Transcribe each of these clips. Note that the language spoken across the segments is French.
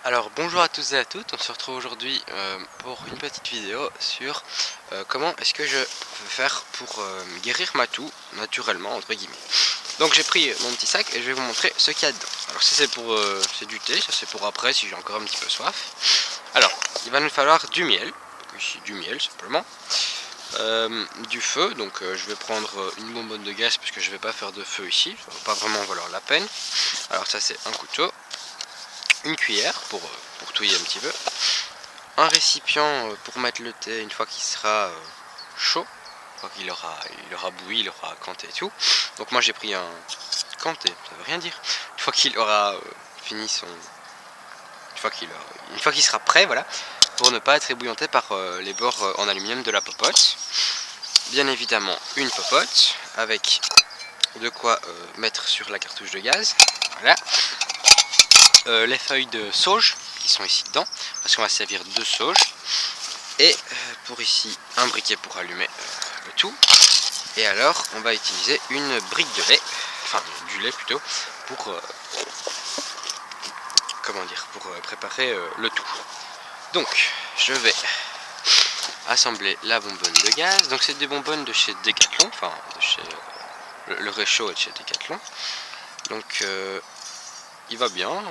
Alors bonjour à tous et à toutes, on se retrouve aujourd'hui pour une petite vidéo sur comment est-ce que je veux faire pour guérir ma toux naturellement entre guillemets. Donc j'ai pris mon petit sac et je vais vous montrer ce qu'il y a dedans. Alors ça c'est pour c'est du thé, ça c'est pour après si j'ai encore un petit peu soif. Alors il va nous falloir du miel, donc ici du miel simplement, du feu, donc je vais prendre une bonbonne de gaz parce que je vais pas faire de feu ici, ça va pas vraiment valoir la peine. Alors ça c'est un couteau, une cuillère pour touiller un petit peu, un récipient pour mettre le thé une fois qu'il sera chaud, une fois qu'il aura bouilli, il aura canté et tout. Donc moi j'ai pris un canté, ça veut rien dire, une fois qu'il aura fini son... une fois qu'il sera prêt, voilà, pour ne pas être ébouillanté par les bords en aluminium de la popote. Bien évidemment une popote avec de quoi mettre sur la cartouche de gaz, voilà. Les feuilles de sauge qui sont ici dedans, parce qu'on va se servir de sauge, et pour ici un briquet pour allumer le tout. Et alors on va utiliser une brique de lait, enfin du lait plutôt, pour comment dire, pour préparer le tout. Donc je vais assembler la bonbonne de gaz. Donc c'est des bonbonnes de chez Decathlon, enfin de chez le Réchaud est de chez Decathlon. Donc il va bien,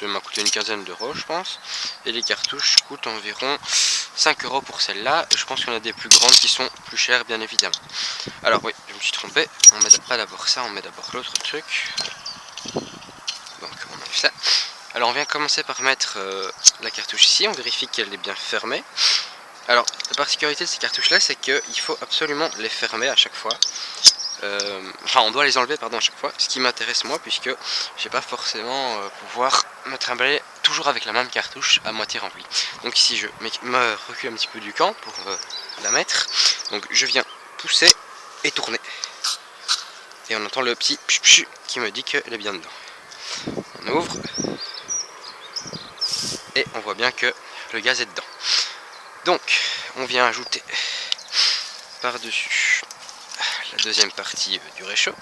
ça m'a coûté une quinzaine d'euros je pense, et les cartouches coûtent environ 5 euros pour celle-là, et je pense qu'il y en a des plus grandes qui sont plus chères bien évidemment. Alors oui, je me suis trompé, on met pas d'abord ça, on met d'abord l'autre truc, donc on enlève ça. Alors on vient commencer par mettre la cartouche ici, on vérifie qu'elle est bien fermée. Alors la particularité de ces cartouches là c'est qu'il faut absolument les fermer à chaque fois. Enfin on doit les enlever pardon à chaque fois, ce qui m'intéresse moi puisque je vais pas forcément pouvoir me trimballer toujours avec la même cartouche à moitié remplie. Donc ici je me recule un petit peu du camp pour la mettre, donc je viens pousser et tourner et on entend le petit pchu qui me dit qu'elle est bien dedans. On ouvre et on voit bien que le gaz est dedans. Donc on vient ajouter par dessus la deuxième partie du réchaud.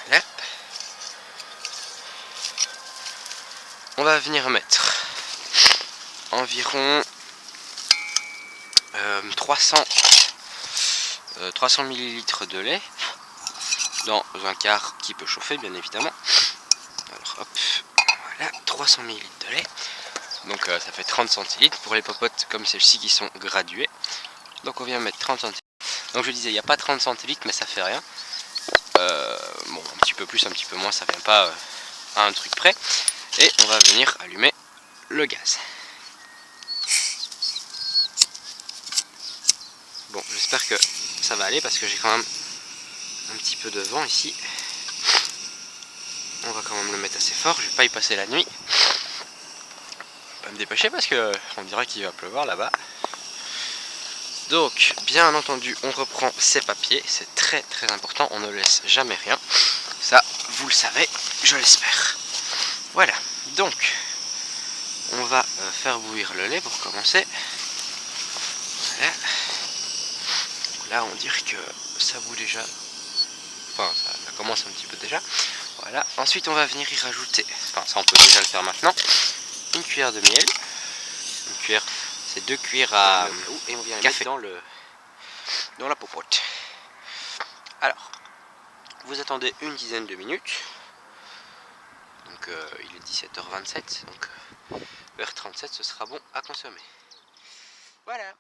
Voilà. On va venir mettre environ 300 ml de lait dans un quart qui peut chauffer bien évidemment. Alors hop, voilà, 300 ml de lait. Donc ça fait 30 centilitres pour les popotes comme celles-ci qui sont graduées. Donc on vient mettre 30 centilitres. Donc je disais, il n'y a pas 30 centilitres, mais ça fait rien. Bon, un petit peu plus, un petit peu moins, ça vient pas à un truc près. Et on va venir allumer le gaz. Bon, j'espère que ça va aller parce que j'ai quand même un petit peu de vent ici. On va quand même le mettre assez fort, je vais pas y passer la nuit. Pas me dépêcher parce que on dirait qu'il va pleuvoir là-bas. Donc, bien entendu, on reprend ses papiers, c'est très très important, on ne laisse jamais rien. Ça, vous le savez, je l'espère. Voilà, donc, on va faire bouillir le lait pour commencer. Voilà. Donc là, on dirait que ça bout déjà. Enfin, ça commence un petit peu déjà. Voilà, ensuite on va venir y rajouter, enfin ça on peut déjà le faire maintenant, une cuillère de miel. Une cuillère, c'est 2 cuillères à et on vient café mettre dans la popote. Alors, vous attendez une dizaine de minutes. Donc il est 17h27, donc vers 37 ce sera bon à consommer. Voilà.